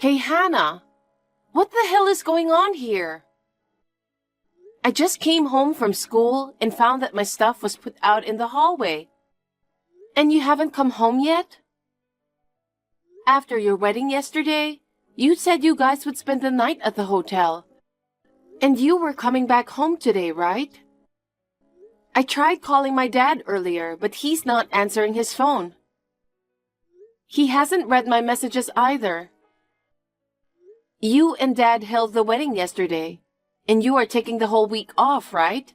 Hey, Hannah, what the hell is going on here? I just came home from school and found that my stuff was put out in the hallway. And you haven't come home yet? After your wedding yesterday, you said you guys would spend the night at the hotel. And you were coming back home today, right? I tried calling my dad earlier, but he's not answering his phone. He hasn't read my messages either. You and Dad held the wedding yesterday, and you are taking the whole week off, right?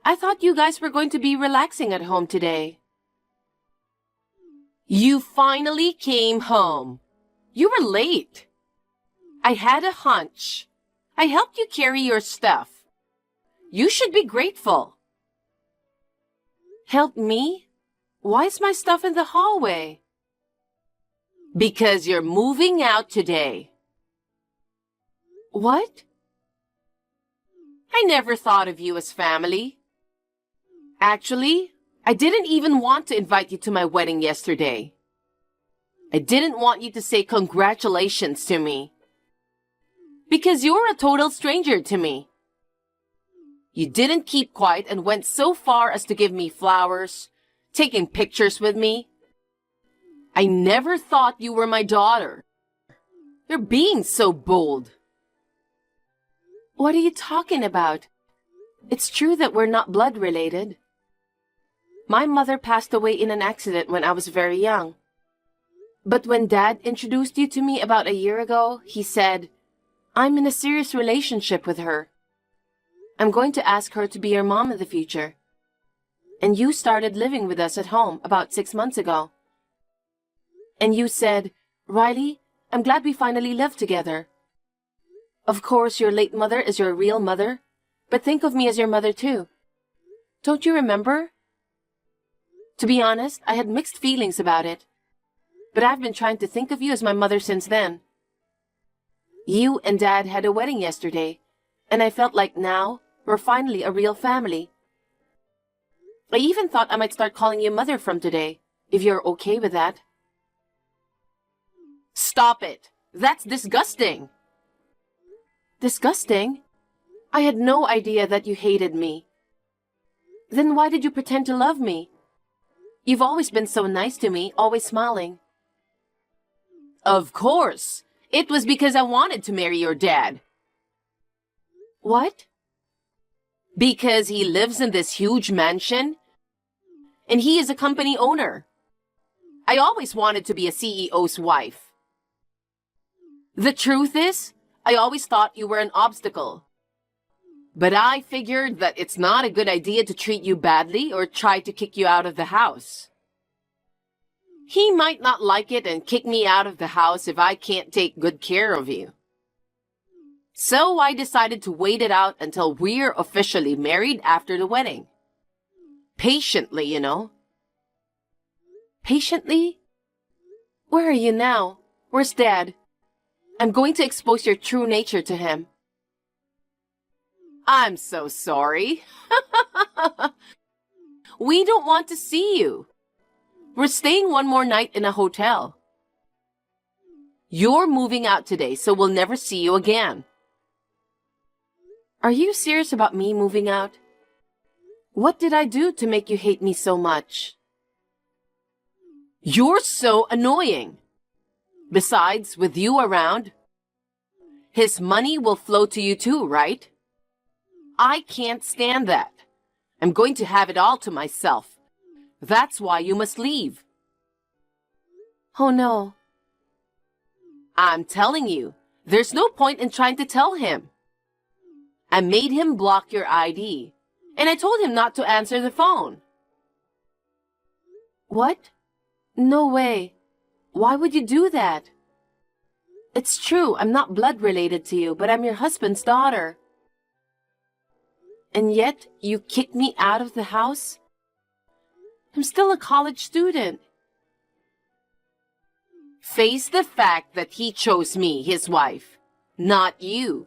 I thought you guys were going to be relaxing at home today. You finally came home. You were late. I had a hunch. I helped you carry your stuff. You should be grateful. Help me? Why is my stuff in the hallway? Because you're moving out today. What? I never thought of you as family. Actually, I didn't even want to invite you to my wedding yesterday. I didn't want you to say congratulations to me. Because you're a total stranger to me. You didn't keep quiet and went so far as to give me flowers, taking pictures with me. I never thought you were my daughter. You're being so bold. What are you talking about? It's true that we're not blood related. My mother passed away in an accident when I was very young. But when Dad introduced you to me about a year ago, he said, I'm in a serious relationship with her. I'm going to ask her to be your mom in the future. And you started living with us at home about 6 months ago. And you said, Riley, I'm glad we finally live together. Of course, your late mother is your real mother, but think of me as your mother too. Don't you remember? To be honest, I had mixed feelings about it. But I've been trying to think of you as my mother since then. You and Dad had a wedding yesterday, and I felt like now we're finally a real family. I even thought I might start calling you Mother from today, if you're okay with that. Stop it! That's disgusting! Disgusting? I had no idea that you hated me. Then why did you pretend to love me? You've always been so nice to me, always smiling. Of course! It was because I wanted to marry your dad. What? Because he lives in this huge mansion, and he is a company owner. I always wanted to be a CEO's wife. The truth is, I always thought you were an obstacle. But I figured that it's not a good idea to treat you badly or try to kick you out of the house. He might not like it and kick me out of the house if I can't take good care of you. So I decided to wait it out until we're officially married after the wedding. Patiently, you know. Patiently? Where are you now? Where's Dad? I'm going to expose your true nature to him. I'm so sorry. We don't want to see you. We're staying one more night in a hotel. You're moving out today, so we'll never see you again. Are you serious about me moving out? What did I do to make you hate me so much? You're so annoying. Besides, with you around, his money will flow to you too, right? I can't stand that. I'm going to have it all to myself. That's why you must leave. Oh no. I'm telling you, there's no point in trying to tell him. I made him block your ID, and I told him not to answer the phone. What? No way. Why would you do that? It's true, I'm not blood related to you, but I'm your husband's daughter. And yet, you kicked me out of the house? I'm still a college student. Face the fact that he chose me, his wife, not you.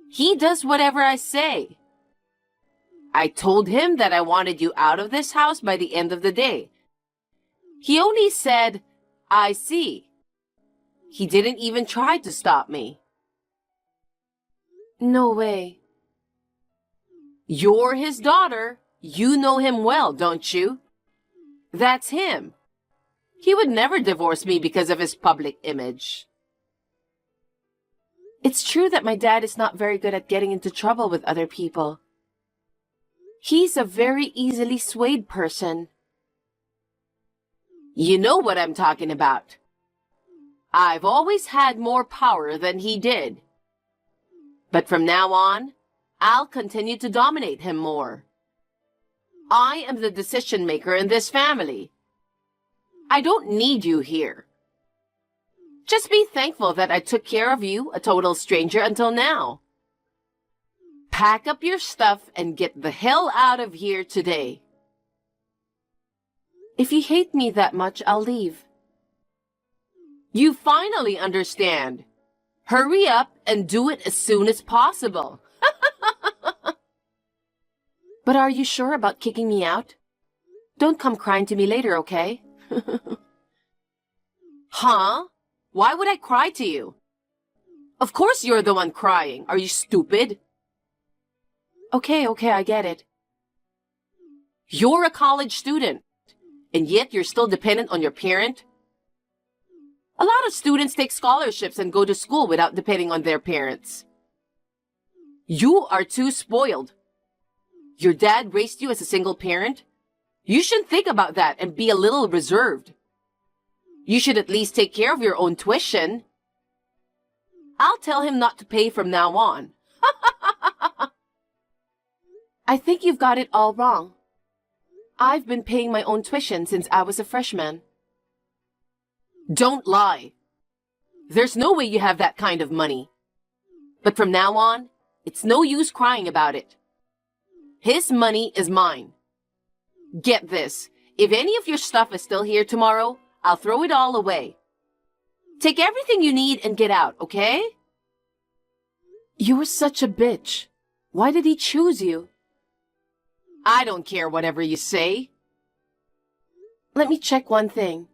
He does whatever I say. I told him that I wanted you out of this house by the end of the day. He only said, I see. He didn't even try to stop me. No way. You're his daughter. You know him well, don't you? That's him. He would never divorce me because of his public image. It's true that my dad is not very good at getting into trouble with other people. He's a very easily swayed person. You know what I'm talking about. I've always had more power than he did. But from now on, I'll continue to dominate him more. I am the decision maker in this family. I don't need you here. Just be thankful that I took care of you, a total stranger, until now. Pack up your stuff and get the hell out of here today. If you hate me that much, I'll leave. You finally understand. Hurry up and do it as soon as possible. But are you sure about kicking me out? Don't come crying to me later, okay? Huh? Why would I cry to you? Of course you're the one crying. Are you stupid? Okay, I get it. You're a college student, and yet you're still dependent on your parent? A lot of students take scholarships and go to school without depending on their parents. You are too spoiled. Your dad raised you as a single parent? You should think about that and be a little reserved. You should at least take care of your own tuition. I'll tell him not to pay from now on. I think you've got it all wrong. I've been paying my own tuition since I was a freshman. Don't lie. There's no way you have that kind of money. But from now on, it's no use crying about it. His money is mine. Get this. If any of your stuff is still here tomorrow, I'll throw it all away. Take everything you need and get out, okay? You're such a bitch. Why did he choose you? I don't care whatever you say. Let me check one thing.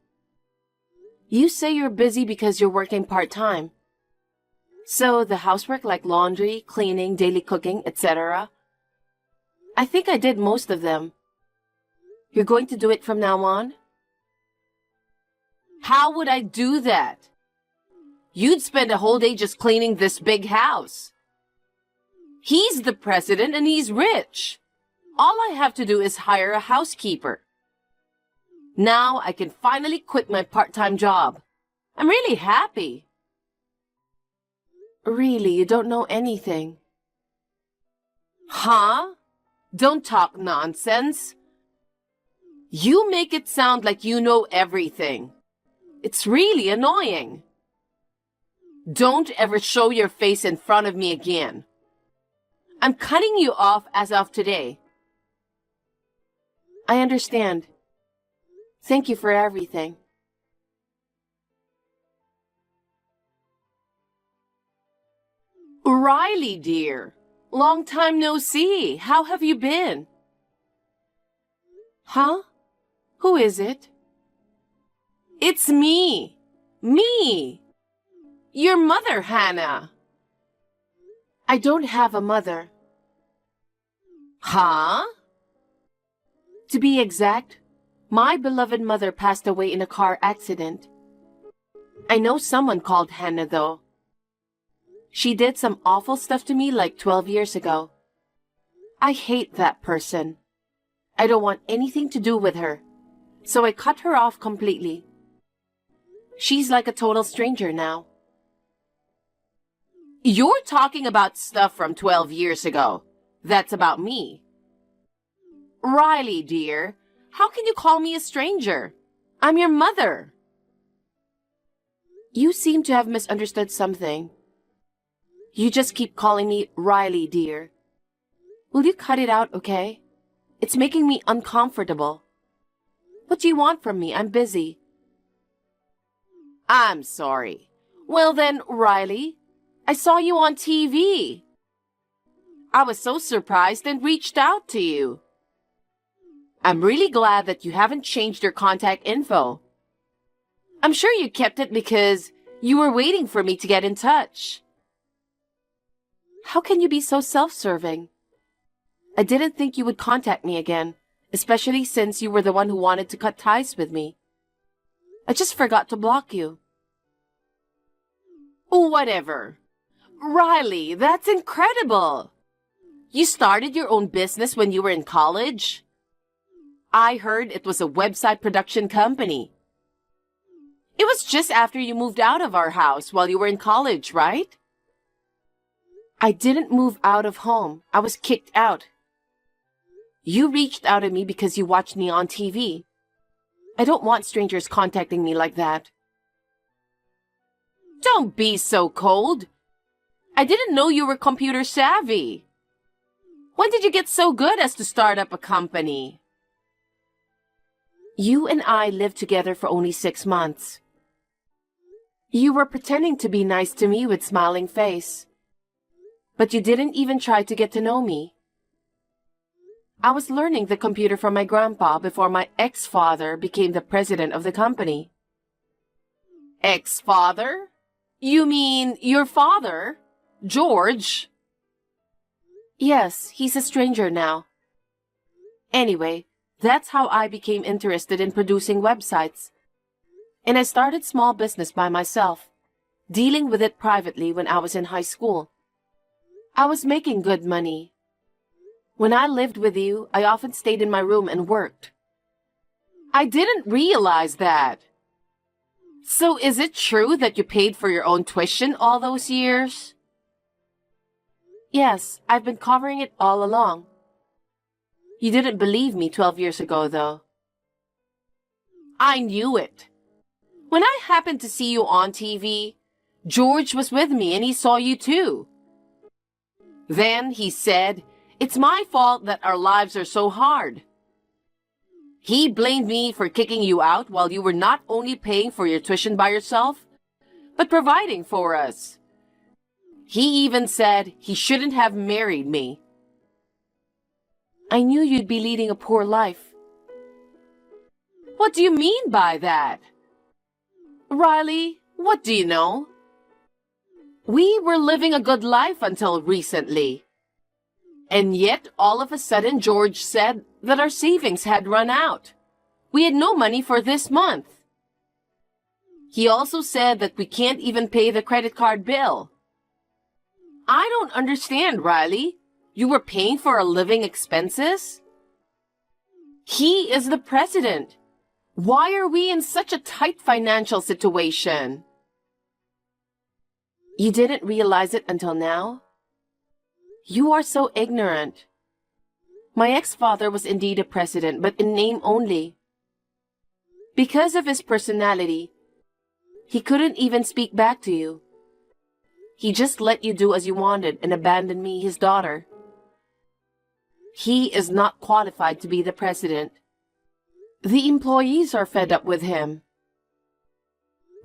You say you're busy because you're working part-time. So the housework like laundry, cleaning, daily cooking, etc. I think I did most of them. You're going to do it from now on? How would I do that? You'd spend a whole day just cleaning this big house. He's the president and he's rich. All I have to do is hire a housekeeper. Now I can finally quit my part-time job. I'm really happy. Really, you don't know anything. Huh? Don't talk nonsense. You make it sound like you know everything. It's really annoying. Don't ever show your face in front of me again. I'm cutting you off as of today. I understand. Thank you for everything. Riley, dear. Long time no see. How have you been? Huh? Who is it? It's me. Me. Your mother, Hannah. I don't have a mother. Huh? To be exact, my beloved mother passed away in a car accident. I know someone called Hannah, though. She did some awful stuff to me like 12 years ago. I hate that person. I don't want anything to do with her, so I cut her off completely. She's like a total stranger now. You're talking about stuff from 12 years ago. That's about me. Riley, dear, how can you call me a stranger? I'm your mother. You seem to have misunderstood something. You just keep calling me Riley, dear. Will you cut it out, okay? It's making me uncomfortable. What do you want from me? I'm busy. I'm sorry. Well then, Riley, I saw you on TV. I was so surprised and reached out to you. I'm really glad that you haven't changed your contact info. I'm sure you kept it because You were waiting for me to get in touch. How can you be so self-serving? I didn't think you would contact me again, especially since you were the one who wanted to cut ties with me. I just forgot to block you. Whatever. Riley, that's incredible. You started your own business when you were in college? I heard it was a website production company. It was just after you moved out of our house while you were in college, right? I didn't move out of home. I was kicked out. You reached out to me because you watched me on TV. I don't want strangers contacting me like that. Don't be so cold. I didn't know you were computer savvy. When did you get so good as to start up a company? You and I lived together for only 6 months. You were pretending to be nice to me with smiling face. But you didn't even try to get to know me. I was learning the computer from my grandpa before my ex-father became the president of the company. Ex-father? You mean your father, George? Yes, he's a stranger now. Anyway, that's how I became interested in producing websites. And I started small business by myself, dealing with it privately when I was in high school. I was making good money. When I lived with you, I often stayed in my room and worked. I didn't realize that. So is it true that you paid for your own tuition all those years? Yes, I've been covering it all along. You didn't believe me 12 years ago, though. I knew it. When I happened to see you on TV, George was with me and he saw you too. Then he said, "It's my fault that our lives are so hard." He blamed me for kicking you out while you were not only paying for your tuition by yourself, but providing for us. He even said he shouldn't have married me. I knew you'd be leading a poor life. What do you mean by that? Riley, what do you know? We were living a good life until recently. And yet, all of a sudden, George said that our savings had run out. We had no money for this month. He also said that we can't even pay the credit card bill. I don't understand, Riley. You were paying for our living expenses? He is the president. Why are we in such a tight financial situation? You didn't realize it until now? You are so ignorant. My ex-father was indeed a president, but in name only. Because of his personality, he couldn't even speak back to you. He just let you do as you wanted and abandoned me, his daughter. He is not qualified to be the president. The employees are fed up with him.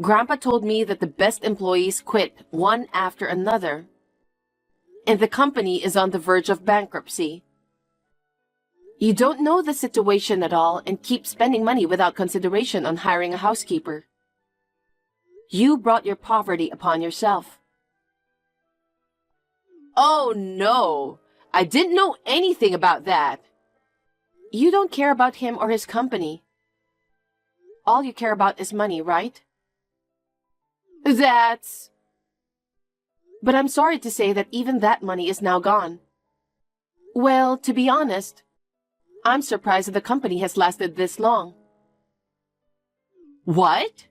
Grandpa told me that the best employees quit one after another, and the company is on the verge of bankruptcy. You don't know the situation at all and keep spending money without consideration on hiring a housekeeper. You brought your poverty upon yourself. Oh no, I didn't know anything about that. You don't care about him or his company. All you care about is money, right? But I'm sorry to say that even that money is now gone. Well, to be honest, I'm surprised that the company has lasted this long. What?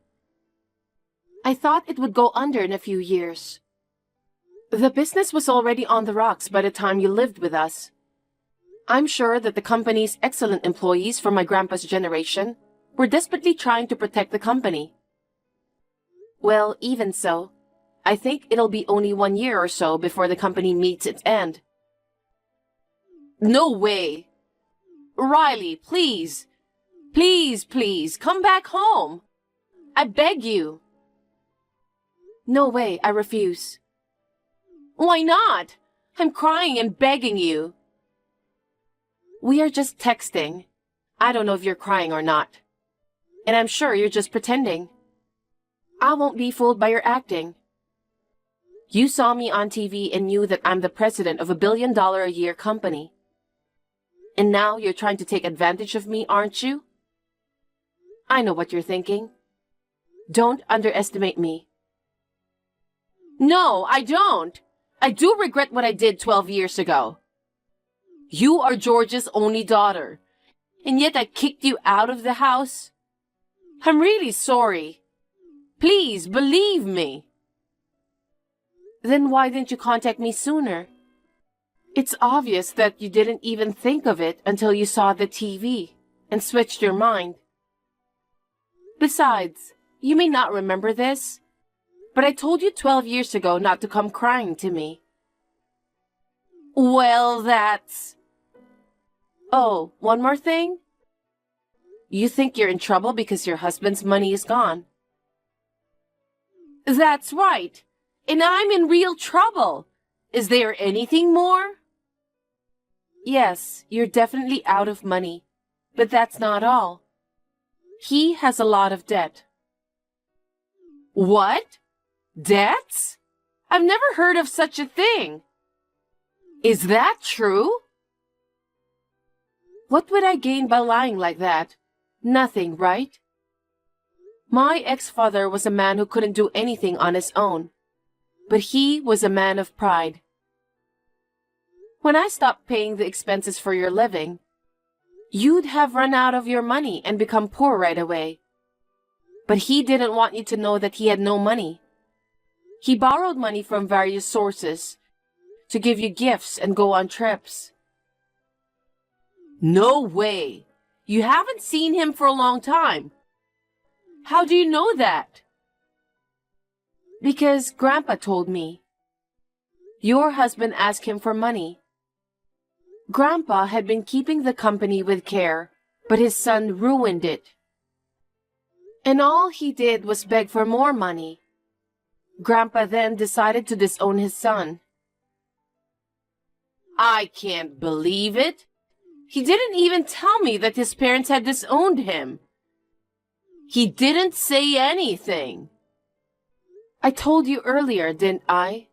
I thought it would go under in a few years. The business was already on the rocks by the time you lived with us. I'm sure that the company's excellent employees from my grandpa's generation were desperately trying to protect the company. Well, even so, I think it'll be only 1 year or so before the company meets its end. No way! Riley, please! Please, come back home! I beg you! No way, I refuse. Why not? I'm crying and begging you. We are just texting. I don't know if you're crying or not. And I'm sure you're just pretending. I won't be fooled by your acting. You saw me on TV and knew that I'm the president of a $1 billion-a-year company. And now you're trying to take advantage of me, aren't you? I know what you're thinking. Don't underestimate me. No, I don't. I do regret what I did 12 years ago. You are George's only daughter, and yet I kicked you out of the house. I'm really sorry. Please believe me. Then why didn't you contact me sooner? It's obvious that you didn't even think of it until you saw the TV and switched your mind. Besides, you may not remember this, but I told you 12 years ago not to come crying to me. Well, that's... Oh, one more thing? You think you're in trouble because your husband's money is gone. That's right. And I'm in real trouble. Is there anything more? Yes, you're definitely out of money. But that's not all. He has a lot of debt. What? Debts? I've never heard of such a thing. Is that true? What would I gain by lying like that? Nothing, right? My ex-father was a man who couldn't do anything on his own. But he was a man of pride. When I stopped paying the expenses for your living, you'd have run out of your money and become poor right away. But he didn't want you to know that he had no money. He borrowed money from various sources to give you gifts and go on trips. No way! You haven't seen him for a long time. How do you know that? Because Grandpa told me. Your husband asked him for money. Grandpa had been keeping the company with care, but his son ruined it. And all he did was beg for more money. Grandpa then decided to disown his son. I can't believe it. He didn't even tell me that his parents had disowned him. He didn't say anything. I told you earlier, didn't I?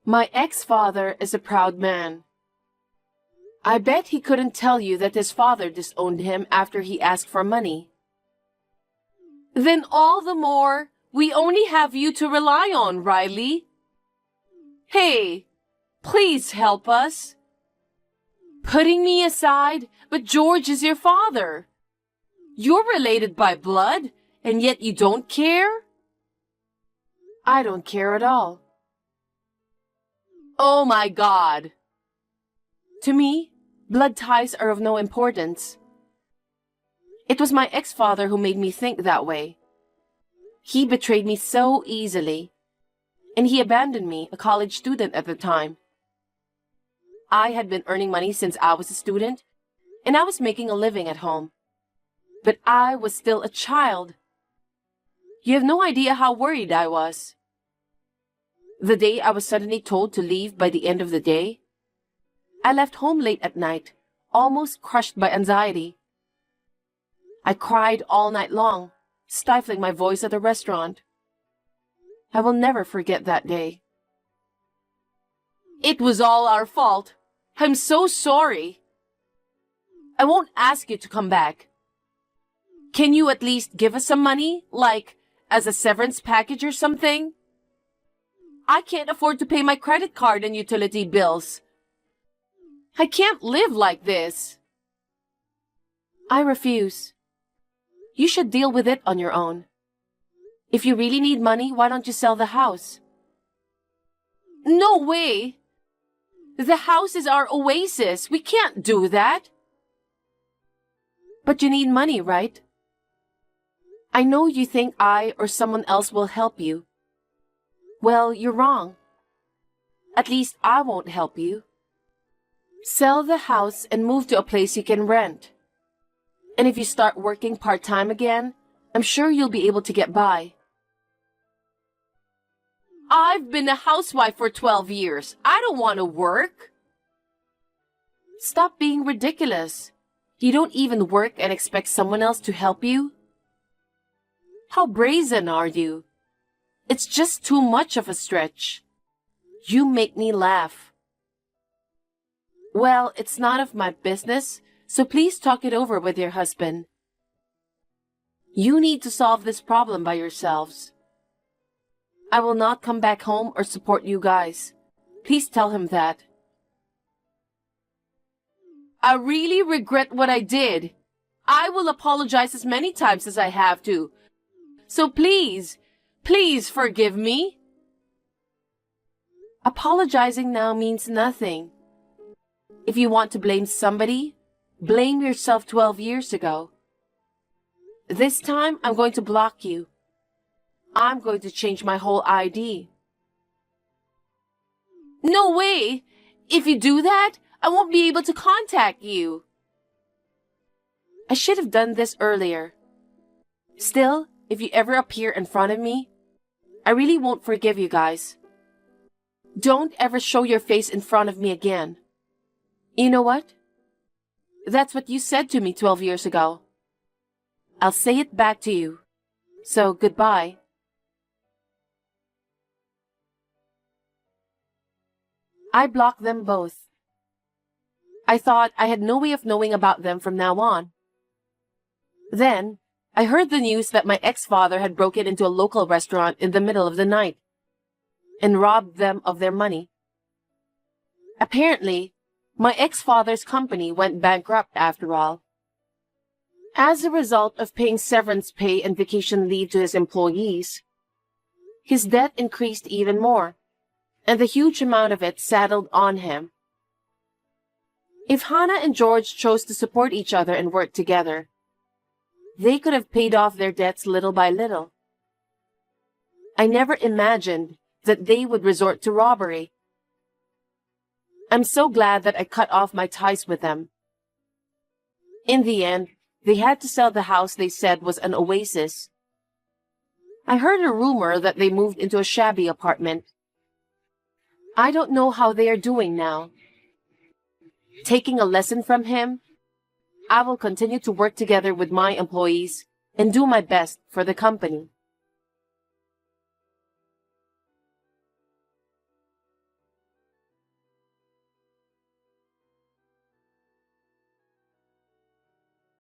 My ex-father is a proud man. I bet he couldn't tell you that his father disowned him after he asked for money. Then all the more, we only have you to rely on, Riley. Hey, please help us. Putting me aside, but George is your father. You're related by blood, and yet you don't care? I don't care at all. Oh my God! To me, blood ties are of no importance. It was my ex-father who made me think that way. He betrayed me so easily, and he abandoned me, a college student at the time. I had been earning money since I was a student, and I was making a living at home. But I was still a child. You have no idea how worried I was. The day I was suddenly told to leave by the end of the day, I left home late at night, almost crushed by anxiety. I cried all night long, stifling my voice at the restaurant. I will never forget that day. It was all our fault. I'm so sorry. I won't ask you to come back. Can you at least give us some money, like as a severance package or something? I can't afford to pay my credit card and utility bills. I can't live like this. I refuse. You should deal with it on your own. If you really need money, why don't you sell the house? No way! The house is our oasis. We can't do that. But you need money, right? I know you think I or someone else will help you. Well, you're wrong. At least I won't help you. Sell the house and move to a place you can rent. And if you start working part-time again, I'm sure you'll be able to get by. I've been a housewife for 12 years. I don't want to work. Stop being ridiculous. You don't even work and expect someone else to help you? How brazen are you? It's just too much of a stretch. You make me laugh. Well, it's none of my business, so please talk it over with your husband. You need to solve this problem by yourselves. I will not come back home or support you guys. Please tell him that. I really regret what I did. I will apologize as many times as I have to. So please forgive me. Apologizing now means nothing. If you want to blame somebody, blame yourself 12 years ago. This time, I'm going to block you. I'm going to change my whole ID. No way! If you do that, I won't be able to contact you. I should have done this earlier. Still, if you ever appear in front of me, I really won't forgive you guys. Don't ever show your face in front of me again. You know what? That's what you said to me 12 years ago. I'll say it back to you. So, goodbye. I blocked them both. I thought I had no way of knowing about them from now on. Then, I heard the news that my ex-father had broken into a local restaurant in the middle of the night and robbed them of their money. Apparently, my ex-father's company went bankrupt after all. As a result of paying severance pay and vacation leave to his employees, his debt increased even more, and the huge amount of it settled on him. If Hannah and George chose to support each other and work together, they could have paid off their debts little by little. I never imagined that they would resort to robbery. I'm so glad that I cut off my ties with them. In the end, they had to sell the house they said was an oasis. I heard a rumor that they moved into a shabby apartment. I don't know how they are doing now. Taking a lesson from him, I will continue to work together with my employees and do my best for the company.